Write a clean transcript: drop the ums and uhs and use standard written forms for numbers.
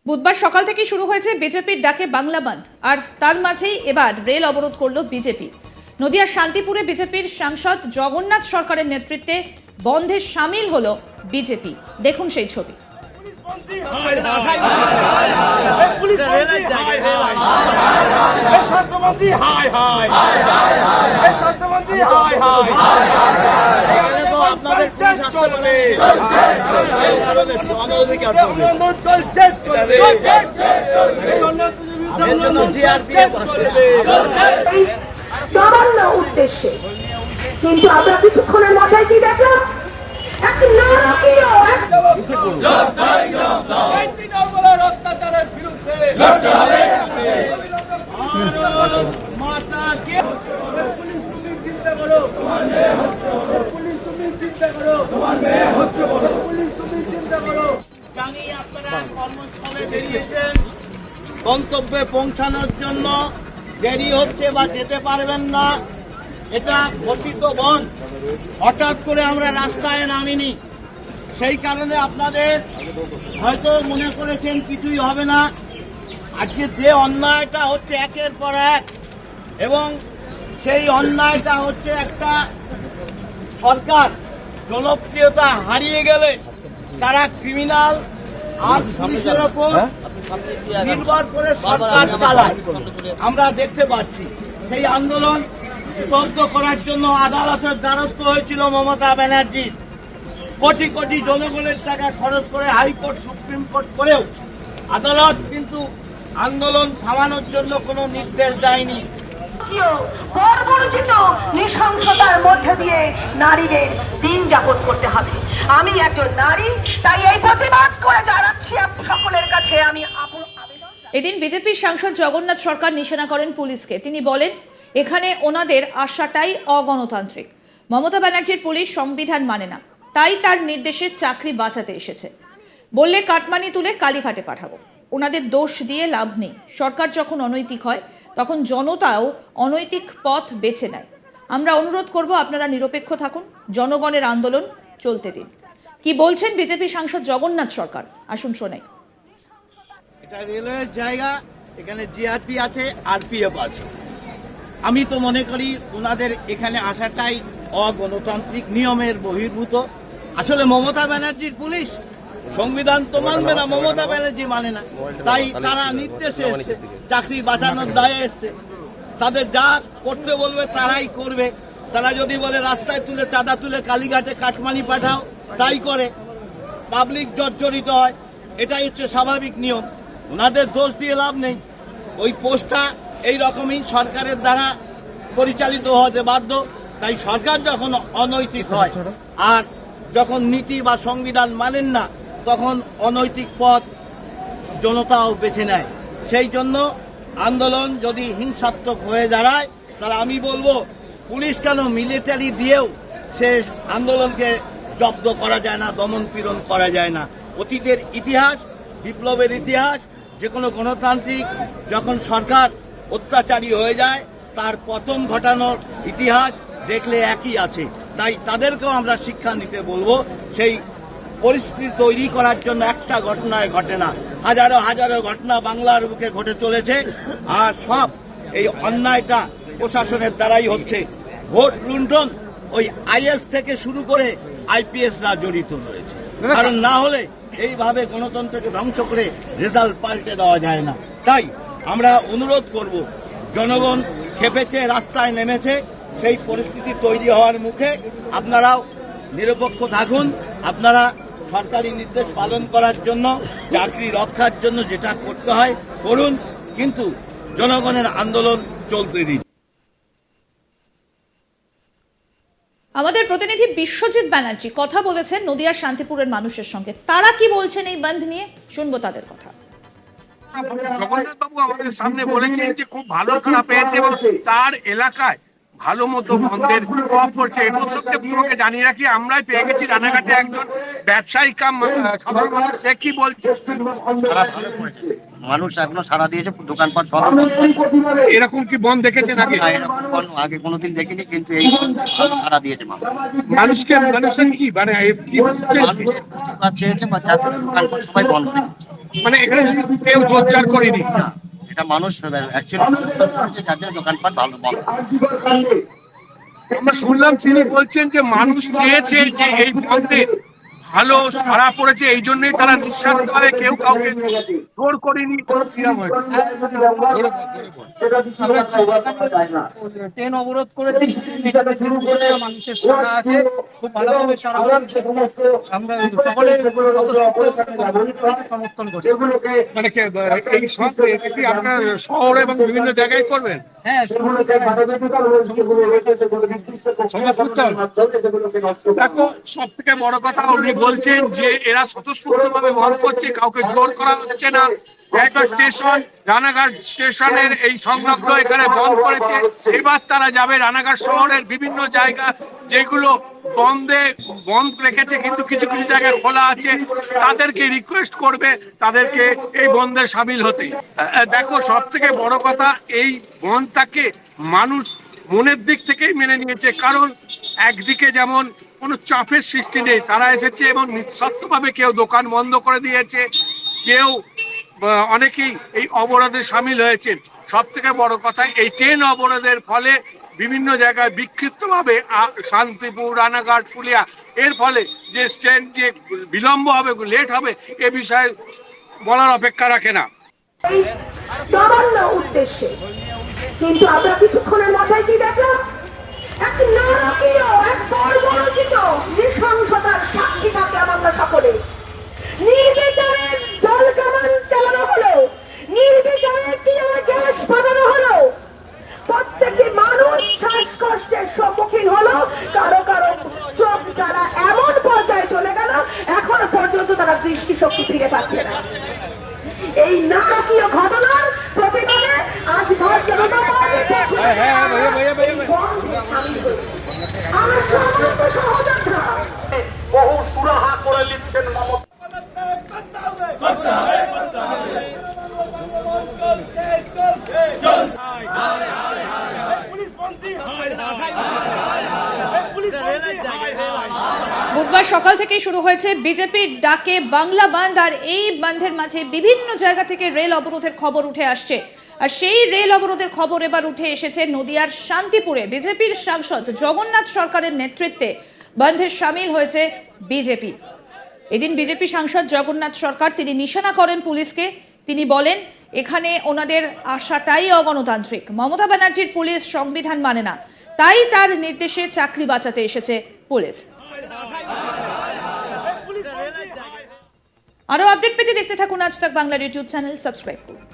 বুধবার সকাল থেকে শুরু হয়েছে বিজেপির ডাকে বাংলা বন্ধ, আর তার মাঝেই এবার রেল অবরোধ করল বিজেপি। নদিয়ার শান্তিপুরে বিজেপির সাংসদ জগন্নাথ সরকারের নেতৃত্বে বন্ধে সামিল হলো বিজেপি। দেখুন সেই ছবি। সামান্য উদ্দেশ্যে কিন্তু আমরা কিছুক্ষণের মাথায় কি দেখলাম, এক নারকীয় জানি আপনারা কর্মস্থলে বেরিয়েছেন, গন্তব্যে পৌঁছানোর জন্য দেরি হচ্ছে বা যেতে পারবেন না, এটা ঘোষিত বন্ধ। হঠাৎ করে আমরা রাস্তায় নামিনি, সেই কারণে আপনাদের হয়তো মনে করেছেন কিছুই হবে না। আজকে যে অন্যায়টা হচ্ছে একের পর এক, এবং সেই অন্যায়টা হচ্ছে একটা সরকার জনপ্রিয়তা হারিয়ে গেলে তারা ক্রিমিনাল আর পুলিশের ওপর নির্ভর করে সরকার চালায়, আমরা দেখতে পাচ্ছি। সেই আন্দোলন স্তব্ধ করার জন্য আদালতের দ্বারস্থ হয়েছিল মমতা ব্যানার্জি। কোটি কোটি জনগণের টাকা খরচ করে হাইকোর্ট, সুপ্রিম কোর্ট করেও আদালত কিন্তু আন্দোলন থামানোর জন্য কোনো নির্দেশ দেয়নি। বর্বরচিত নৃশংসতার মধ্যে দিয়ে নারীদের দিন যাপন করতে হবে। আমি একজন নারী, তাই এই প্রতিবাদ করে জানাচ্ছি সকলের কাছে আমি আবেদন। এদিন বিজেপির সাংসদ জগন্নাথ সরকার নিশানা করেন পুলিশকে। তিনি বলেন, এখানে ওনাদের আশাটাই অগণতান্ত্রিক। মমতা ব্যানার্জির পুলিশ সংবিধান মানে না, তাই তার নির্দেশে চাকরি বাঁচাতে এসেছে। বললে কাটমানি তুলে কালীঘাটে পাঠাবো। ওনাদের দোষ দিয়ে লাভ নেই। সরকার যখন অনৈতিক হয় তখন জনতাও অনৈতিক পথ বেছে নেয়। আমরা অনুরোধ করব, আপনারা নিরপেক্ষ থাকুন, জনগণের আন্দোলন চলতে দিন। কি বলছেন বিজেপি সাংসদ জগন্নাথ সরকার, আসুন শোনাই। এটা রেলওয়ের জায়গা, এখানে জিআরপি আছে, আরপিএফ আছে। আমি তো মনে করি ওনাদের এখানে আসাটাই অগণতান্ত্রিক, নিয়মের বহির্ভূত। আসলে মমতা ব্যানার্জির পুলিশ সংবিধান তো মানবে না, মমতা ব্যানার্জি মানে না, তাই তারা নির্দেশে এসছে, চাকরি বাঁচানোর দায়ে এসছে। তাদের যা করতে বলবে তারাই করবে। তারা যদি বলে রাস্তায় তুলে চাঁদা তুলে কালীঘাটে কাটমানি পাঠাও, তাই করে। পাবলিক জর্জরিত হয়, এটাই হচ্ছে স্বাভাবিক নিয়ম। ওনাদের দোষ দিয়ে লাভ নেই। ওই পোস্টটা এই রকমই সরকারের দ্বারা পরিচালিত হতে বাধ্য। তাই সরকার যখন অনৈতিক হয় আর যখন নীতি বা সংবিধান মানেন না, তখন অনৈতিক পথ জনতাও বেছে নেয়। সেই জন্য আন্দোলন যদি হিংসাত্মক হয়ে দাঁড়ায়, তাহলে আমি বলবো পুলিশ কেন, মিলিটারি দিয়েও সে আন্দোলনকে জব্দ করা যায় না, দমন পীড়ন করা যায় না। অতীতের ইতিহাস, বিপ্লবের ইতিহাস, যে কোনো গণতান্ত্রিক যখন সরকার অত্যাচারী হয়ে যায় তার পতন ঘটানোর ইতিহাস দেখলে একই আছে। তাই তাদেরকেও আমরা শিক্ষা নিতে বলবো। সেই পরিস্থিতি তৈরি করার জন্য একটা ঘটনায় ঘটে না, হাজারো হাজারো ঘটনা বাংলার বুকে ঘটে চলেছে। আর সব এই অন্যায়টা প্রশাসনের দ্বারাই হচ্ছে। ভোট লুণ্ঠন ওই আইএস থেকে শুরু করে আইপিএসরা জড়িত রয়েছে। কারণ না হলে এইভাবে গণতন্ত্রকে ধ্বংস করে রেজাল্ট পাল্টে দেওয়া যায় না। তাই আমরা অনুরোধ করব, জনগণ খেপেছে, রাস্তায় নেমেছে, সেই পরিস্থিতি তৈরি হওয়ার মুখে আপনারাও নিরপেক্ষ থাকুন। আপনারা সরকারি নির্দেশ পালন করার জন্য, চাকরি রক্ষার জন্য যেটা করতে হয় করুন, কিন্তু জনগণের আন্দোলন চলতে দিন। আমাদের প্রতিনিধি বিশ্বজিৎ ব্যানার্জি কথা বলেছেন নদিয়ার শান্তিপুরের মানুষের সঙ্গে। তারা কি বলছেন এই বন্ধ নিয়ে, শুনবো তাদের কথা। জগন্নাথ বাবু আমাদের সামনে বলেছেন যে খুব ভালো খারাপ পেয়েছে এবং তার এলাকায় ভালো মতো বন্ধের প্রভাব পড়ছে। এই প্রসঙ্গে তোমাকে জানিয়ে রাখি, আমরাই পেয়ে গেছি রানাঘাটে একজন ব্যবসায়ী কাম সাধারণ মানুষ, সে কি বলছে। মানুষ এখনো সাড়া দিয়েছে, দোকানপাট সব এরকম কি বন্ধ দেখেছেন আগে? না, এরকম আগে কোনোদিন দেখিনি, কিন্তু এই সাড়া দিয়েছে মানুষের কি মানে কি হচ্ছে? মানুষ চেয়েছে বা যার জন্য দোকানপাট সবাই বন্ধ রেখেছে। মানে এখানে কেউ জোরজার করেনি। না, এটা মানুষ অ্যাকচুয়ালি করেছে, যার জন্য দোকানপাট ভালো বন্ধ। আমরা শুনলাম তিনি বলছেন যে মানুষ চেয়েছে যে এই বন্ধে ভালো সাড়া পড়েছে, এই জন্যই তারা নিঃস্বার্থভাবে কেউ কাউকে জোর করেনি। ট্রেন অবরোধ করেছে, নেতাদের যে মানুষের সাড়া আছে, খুব ভালোভাবে সাড়া পড়ছে। আমরা সকলে সমর্থন করছি। মানে এই সব কি আপনার শহর এবং বিভিন্ন জায়গায় করবেন? হ্যাঁ, সমস্ত জায়গায় দেখো, সব থেকে বড় কথা উনি বলছেন যে এরা স্বতঃস্ফূর্ত ভাবে বন্ধ করছে, কাউকে জোর করা হচ্ছে না। একটা স্টেশন, রানাঘাট স্টেশনের এই সংলগ্ন এখানে বন্ধ করেছে। এবার তারা যাবে রানাঘাট শহরের বিভিন্ন জায়গা যেগুলো বন্ধ রেখেছে, কিন্তু কিছু কিছু জায়গায় খোলা আছে, তাদেরকে রিকোয়েস্ট করবে তাদেরকে এই বন্ধে সামিল হতে। দেখো, সব থেকে বড় কথা, এই বন্ধটাকে মানুষ মনের দিক থেকেই মেনে নিয়েছে। কারণ একদিকে যেমন কোনো চাপের সৃষ্টি নেই, তারা এসেছে এবং নিঃস্বার্থভাবে কেউ দোকান বন্ধ করে দিয়েছে, কেউ অনেকেই এই অবরোধে সামিল হয়েছেন। সব থেকে বড় কথা, এই ট্রেন অবরোধের ফলে বিভিন্ন জায়গায় বিক্ষিপ্তভাবে শান্তিপুর, রানাঘাট, ফুলিয়া, এর ফলে যে ট্রেন যে বিলম্ব হবে, লেট হবে, এ বিষয়ে বলার অপেক্ষা রাখে না। সামান্য উদ্দেশ্যে কিন্তু আমরা কিছুক্ষণের মাথায় কি দেখলাম? এক নারকীয়, এক বর্বরচিত নৃশংসতার সাক্ষী থাকলাম আমরা সকলে। নির্বিচারে জল কামান চালানো হলো, নির্বিচারে টিয়ার গ্যাস বানানো হলো, প্রত্যেকটি মানুষ শ্বাসকষ্টের সম্মুখীন হলো, কারো কারো চোখ জ্বালা এমন পর্যায়ে চলে গেল এখনো পর্যন্ত তারা দৃষ্টিশক্তি ফিরে পাচ্ছে না। এই নাটকীয় ঘটনার প্রতিবাদে আজ ভারতীয় জনতা পার্টি আমার সমস্ত সহযোদ্ধা বহু সুরাহা করে লিখছেন মমতা। বুধবার সকাল থেকেই শুরু হয়েছে বিজেপির ডাকে বাংলা বন্ধ, আর এই বন্ধের মাঝে বিভিন্ন জায়গা থেকে রেল অবরোধের খবর উঠে আসছে। আর সেই রেল অবরোধের খবর এবার উঠে এসেছে নদিয়ার শান্তিপুরে। বিজেপির সাংসদ জগন্নাথ সরকারের নেতৃত্বে বন্ধে সামিল হয়েছে বিজেপি। এদিন বিজেপি সাংসদ জগন্নাথ সরকার তিনি নিশানা করেন পুলিশকে। তিনি বলেন, এখানে ওনাদের আশাটাই অগণতান্ত্রিক। মমতা ব্যানার্জির পুলিশ সংবিধান মানে না, তাই তার নির্দেশে চাকরি বাঁচাতে এসেছে পুলিশ। আরো আপডেট পেতে দেখতে থাকুন আজ তাক বাংলার ইউটিউব চ্যানেল, সাবস্ক্রাইব করুন।